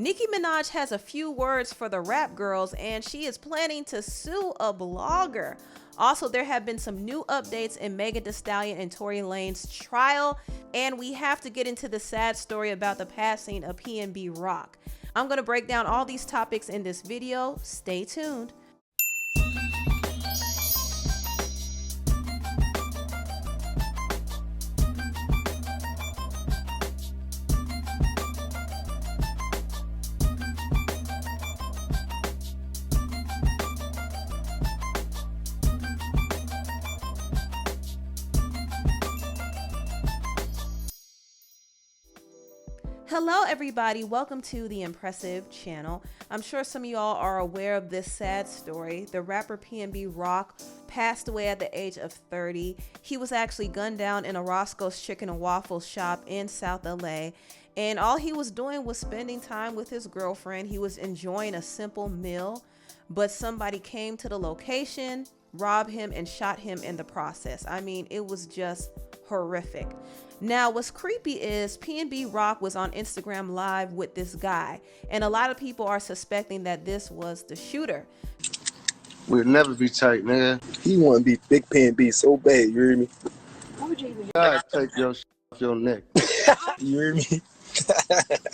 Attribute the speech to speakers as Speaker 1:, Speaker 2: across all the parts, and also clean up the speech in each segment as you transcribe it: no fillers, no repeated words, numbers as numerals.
Speaker 1: Nicki Minaj has a few words for the rap girls, and she is planning to sue a blogger. Also, there have been some new updates in Megan Thee Stallion and Tory Lanez trial, and we have to get into the sad story about the passing of PNB Rock. I'm going to break down all these topics in this video. Stay tuned. Hello everybody, welcome to the Empressive channel. I'm sure some of y'all are aware of this sad story. The rapper PNB Rock passed away at the age of 30. He was actually gunned down in a Roscoe's Chicken and Waffles shop in South LA. And all he was doing was spending time with his girlfriend. He was enjoying a simple meal, but somebody came to the location, robbed him, and shot him in the process. I mean, it was just horrific. Now, what's creepy is PNB Rock was on Instagram Live with this guy, and a lot of people are suspecting that this was the shooter.
Speaker 2: We'll never be tight, nigga.
Speaker 3: He want to be Big PNB so bad, you hear me?
Speaker 2: God, take your shit off your neck.
Speaker 3: You hear me?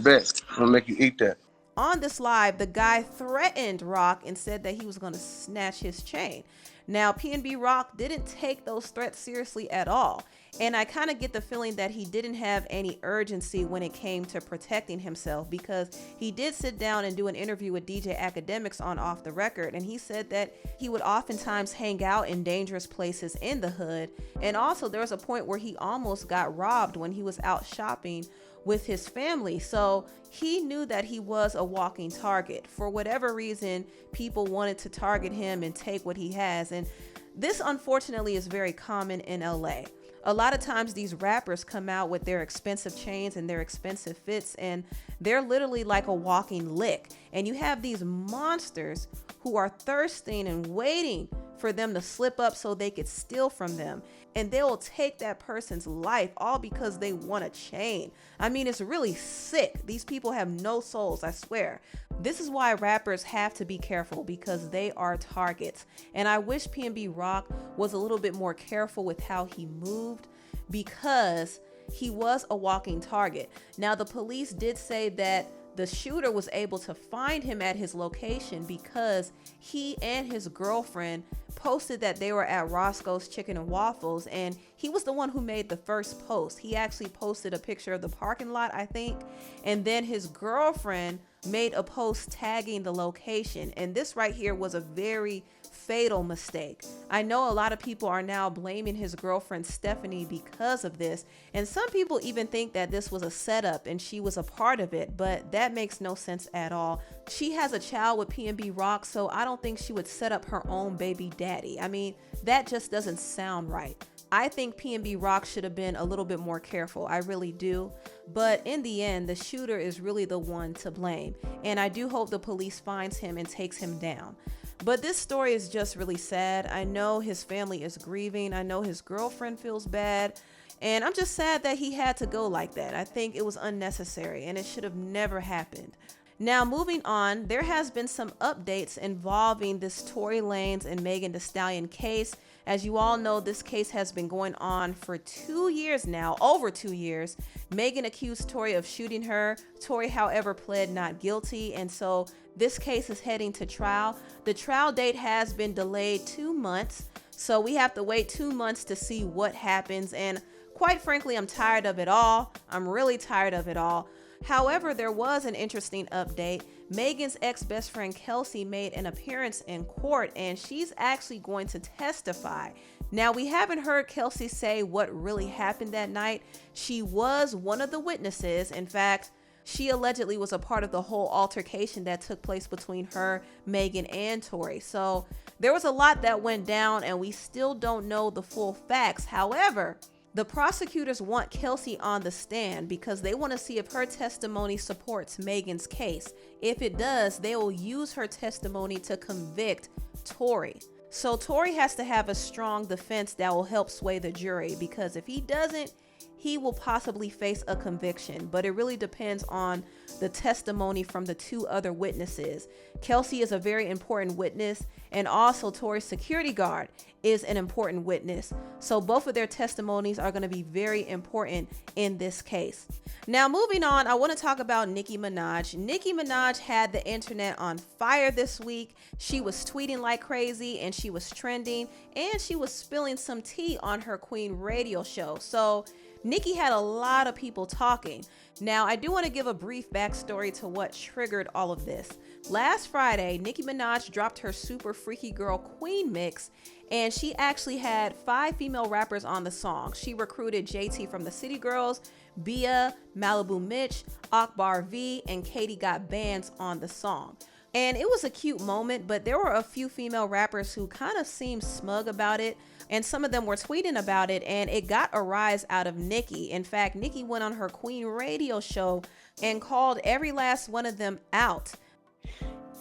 Speaker 2: Bet. I'm gonna make you eat that.
Speaker 1: On this live, the guy threatened Rock and said that he was going to snatch his chain. Now, PNB Rock didn't take those threats seriously at all. And I kind of get the feeling that he didn't have any urgency when it came to protecting himself, because he did sit down and do an interview with DJ Academics on Off the Record. And he said that he would oftentimes hang out in dangerous places in the hood. And also there was a point where he almost got robbed when he was out shopping with his family. So he knew that he was a walking target. For whatever reason, people wanted to target him and take what he has. And this unfortunately is very common in LA. A lot of times these rappers come out with their expensive chains and their expensive fits, and they're literally like a walking lick. And you have these monsters who are thirsting and waiting for them to slip up so they could steal from them. And they will take that person's life all because they want a chain. I mean, it's really sick. These people have no souls, I swear. This is why rappers have to be careful, because they are targets. And I wish PNB Rock was a little bit more careful with how he moved, because he was a walking target. Now, the police did say that the shooter was able to find him at his location because he and his girlfriend posted that they were at Roscoe's Chicken and Waffles, and he was the one who made the first post. He actually posted a picture of the parking lot, I think, and then his girlfriend made a post tagging the location. And this right here was a very fatal mistake. I know a lot of people are now blaming his girlfriend Stephanie because of this, and some people even think that this was a setup and she was a part of it, but that makes no sense at all. She has a child with PNB Rock, so I don't think she would set up her own baby daddy. I mean, that just doesn't sound right. I think PNB Rock should have been a little bit more careful. I really do. But in the end, the shooter is really the one to blame. And I do hope the police finds him and takes him down. But this story is just really sad. I know his family is grieving. I know his girlfriend feels bad. And I'm just sad that he had to go like that. I think it was unnecessary and it should have never happened. Now, moving on, there has been some updates involving this Tory Lanez and Megan Thee Stallion case. As you all know, this case has been going on for 2 years now, over 2 years. Megan accused Tory of shooting her. Tory, however, pled not guilty, and so this case is heading to trial. The trial date has been delayed 2 months, so we have to wait 2 months to see what happens. And quite frankly, I'm tired of it all. I'm really tired of it all. However, there was an interesting update. Megan's ex-best friend Kelsey made an appearance in court, and she's actually going to testify. Now, we haven't heard Kelsey say what really happened that night. She was one of the witnesses. In fact, she allegedly was a part of the whole altercation that took place between her, Megan, and Tory. So there was a lot that went down, and we still don't know the full facts. However, the prosecutors want Kelsey on the stand because they want to see if her testimony supports Megan's case. If it does, they will use her testimony to convict Tory. So Tory has to have a strong defense that will help sway the jury, because if he doesn't, he will possibly face a conviction. But it really depends on the testimony from the two other witnesses. Kelsey is a very important witness, and also Tory's security guard is an important witness. So both of their testimonies are going to be very important in this case. Now, moving on, I want to talk about Nicki Minaj. Nicki Minaj had the internet on fire this week. She was tweeting like crazy, and she was trending, and she was spilling some tea on her Queen radio show. So Nicki had a lot of people talking. Now, I do want to give a brief backstory to what triggered all of this. Last Friday, Nicki Minaj dropped her Super Freaky Girl Queen mix, and she actually had 5 female rappers on the song. She recruited JT from the City Girls, Bia, Malibu Mitch, Akbar V, and Katie Got Bands on the song. And it was a cute moment, but there were a few female rappers who kind of seemed smug about it, and some of them were tweeting about it, and it got a rise out of Nicki. In fact, Nicki went on her Queen radio show and called every last one of them out.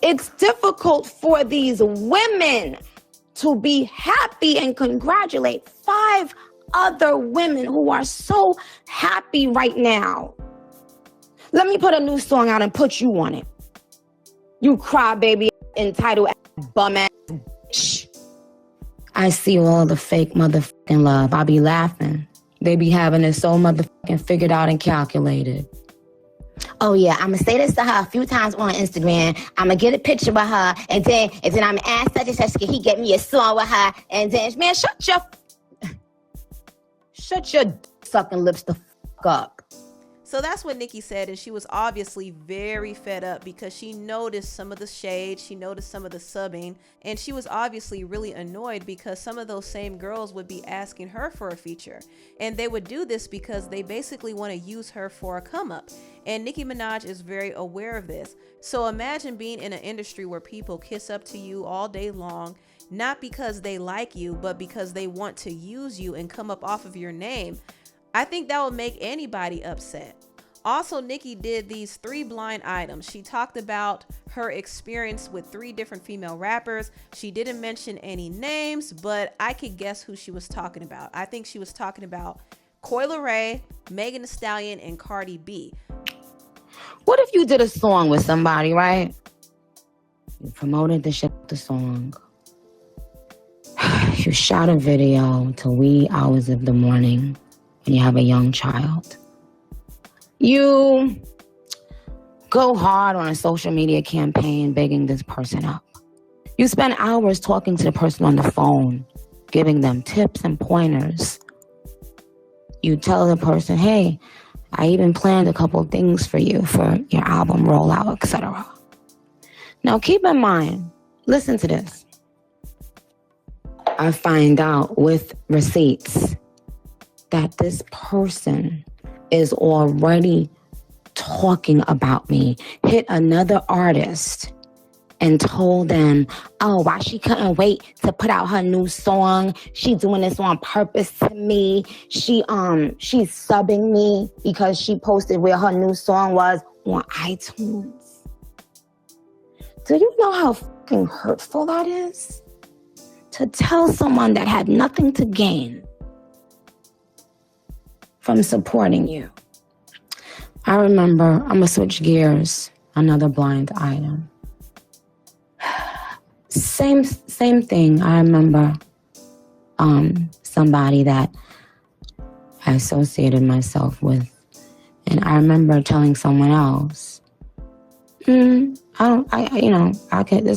Speaker 4: It's difficult for these women to be happy and congratulate 5 other women who are so happy right now. Let me put a new song out and put you on it. You crybaby, entitled bum ass bitch. I see all the fake motherfucking love. I be laughing. They be having it so motherfucking figured out and calculated. Oh yeah, I'ma say this to her a few times on Instagram. I'ma get a picture with her, and then I'ma ask such and such, can he get me a song with her? And then, man, shut your sucking lips the fuck up.
Speaker 1: So that's what Nicki said, and she was obviously very fed up because she noticed some of the shade, she noticed some of the subbing, and she was obviously really annoyed because some of those same girls would be asking her for a feature. And they would do this because they basically want to use her for a come up. And Nicki Minaj is very aware of this. So imagine being in an industry where people kiss up to you all day long, not because they like you, but because they want to use you and come up off of your name. I think that would make anybody upset. Also, Nicki did these 3 blind items. She talked about her experience with 3 different female rappers. She didn't mention any names, but I could guess who she was talking about. I think she was talking about Coi Leray, Megan Thee Stallion, and Cardi B.
Speaker 4: What if you did a song with somebody, right? You promoted the song. You shot a video till wee hours of the morning when you have a young child. You go hard on a social media campaign begging this person up. You spend hours talking to the person on the phone, giving them tips and pointers. You tell the person, hey, I even planned a couple things for you for your album rollout, etc. Now keep in mind, listen to this. I find out with receipts that this person is already talking about me, hit another artist and told them, oh, why she couldn't wait to put out her new song. She doing this on purpose to me. She's subbing me because she posted where her new song was on iTunes. Do you know how fucking hurtful that is? To tell someone that had nothing to gain from supporting you. I remember, I'm gonna switch gears, another blind item. Same thing. I remember somebody that I associated myself with, and I remember telling someone else, this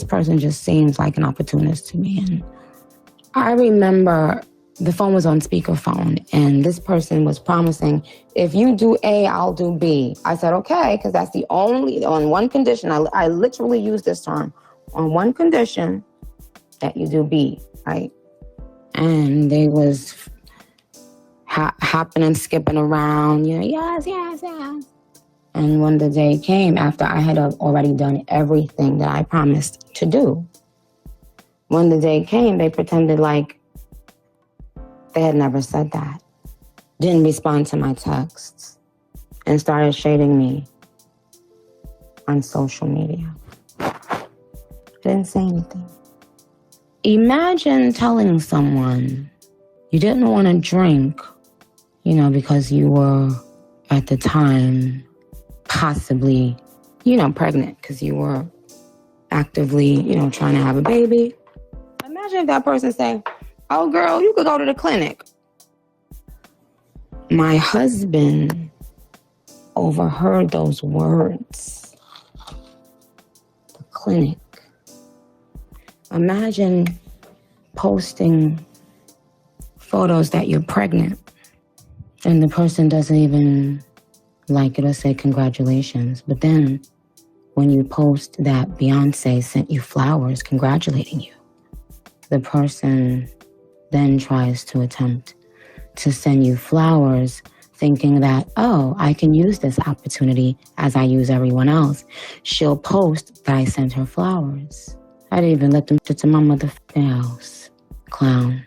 Speaker 4: person just seems like an opportunist to me. And I remember the phone was on speakerphone, and this person was promising, if you do A, I'll do B. I said, okay, because that's on one condition. I literally used this term, on one condition that you do B, right? And they was hopping and skipping around, yes. And when the day came, after I had already done everything that I promised to do, when the day came, they pretended like they had never said that, didn't respond to my texts, and started shading me on social media. I didn't say anything. Imagine telling someone you didn't want to drink, because you were, at the time, possibly pregnant because you were actively, trying to have a baby. Imagine if that person say, oh, girl, you could go to the clinic. My husband overheard those words. The clinic. Imagine posting photos that you're pregnant and the person doesn't even like it or say congratulations. But then when you post that Beyonce sent you flowers congratulating you, the person then tries to attempt to send you flowers thinking that, oh, I can use this opportunity as I use everyone else. She'll post that I sent her flowers. I didn't even let them shit to my motherfucking house. Clown.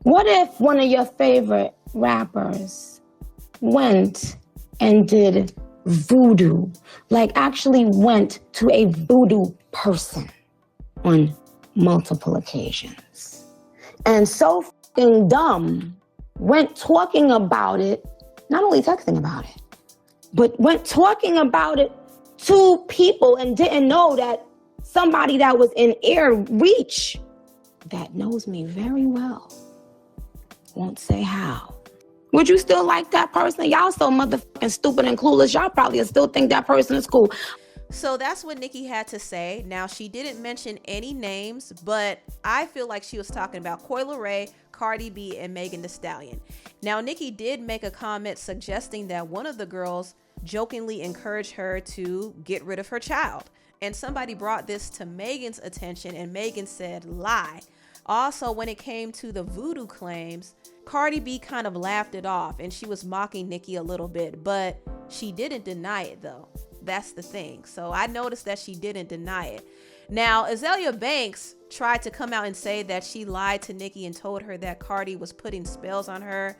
Speaker 4: What if one of your favorite rappers went and did voodoo? Like actually went to a voodoo person on multiple occasions. And so fucking dumb, went talking about it, not only texting about it, but went talking about it to people and didn't know that somebody that was in ear reach that knows me very well won't say how. Would you still like that person? Y'all so motherfucking stupid and clueless. Y'all probably still think that person is cool.
Speaker 1: So that's what Nicki had to say. Now, she didn't mention any names, but I feel like she was talking about Coi Leray, Cardi B, and Megan Thee Stallion. Now, Nicki did make a comment suggesting that one of the girls jokingly encouraged her to get rid of her child. And somebody brought this to Megan's attention, and Megan said, lie. Also, when it came to the voodoo claims, Cardi B kind of laughed it off, and she was mocking Nicki a little bit, but she didn't deny it, though. That's the thing. So I noticed that she didn't deny it. Now, Azalea Banks tried to come out and say that she lied to Nicki and told her that Cardi was putting spells on her.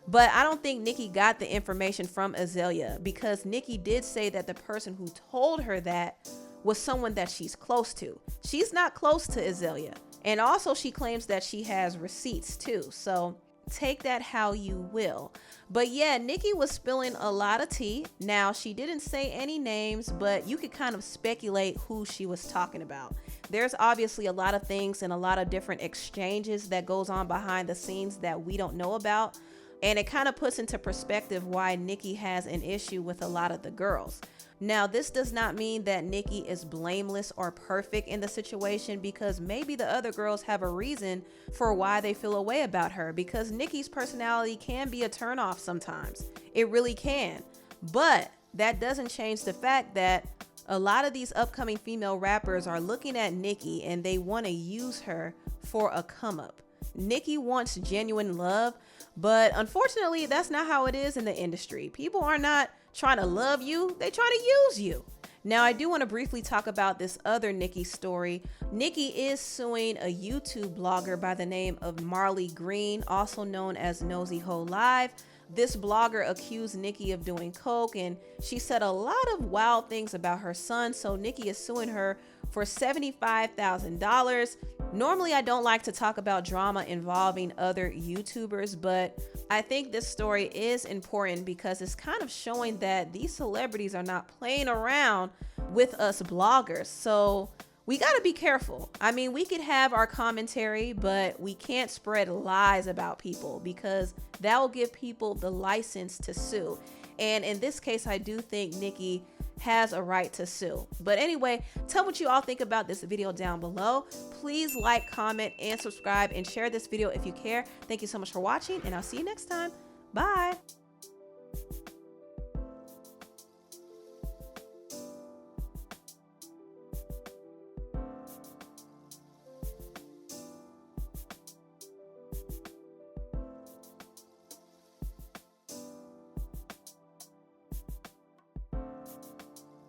Speaker 1: But I don't think Nicki got the information from Azalea, because Nicki did say that the person who told her that was someone that she's close to. She's not close to Azalea. And also she claims that she has receipts too. So take that how you will. But yeah, Nicki was spilling a lot of tea. Now, she didn't say any names, but you could kind of speculate who she was talking about. There's obviously a lot of things and a lot of different exchanges that goes on behind the scenes that we don't know about. And it kind of puts into perspective why Nicki has an issue with a lot of the girls. Now, this does not mean that Nicki is blameless or perfect in the situation, because maybe the other girls have a reason for why they feel a way about her, because Nicki's personality can be a turnoff sometimes. It really can. But that doesn't change the fact that a lot of these upcoming female rappers are looking at Nicki and they want to use her for a come up. Nicki wants genuine love, but unfortunately, that's not how it is in the industry. People are not trying to love you, they try to use you. Now, I do want to briefly talk about this other Nicki story. Nicki is suing a YouTube blogger by the name of Marley Green, also known as Nosy Ho Live. This blogger accused Nicki of doing coke, and she said a lot of wild things about her son, so Nicki is suing her for $75,000. Normally, I don't like to talk about drama involving other YouTubers, but I think this story is important because it's kind of showing that these celebrities are not playing around with us bloggers. So we got to be careful. I mean, we could have our commentary, but we can't spread lies about people, because that will give people the license to sue. And in this case, I do think Nicki has a right to sue. But anyway, tell what you all think about this video down below. Please like, comment, and subscribe, and share this video if you care. Thank you so much for watching, and I'll see you next time. Bye.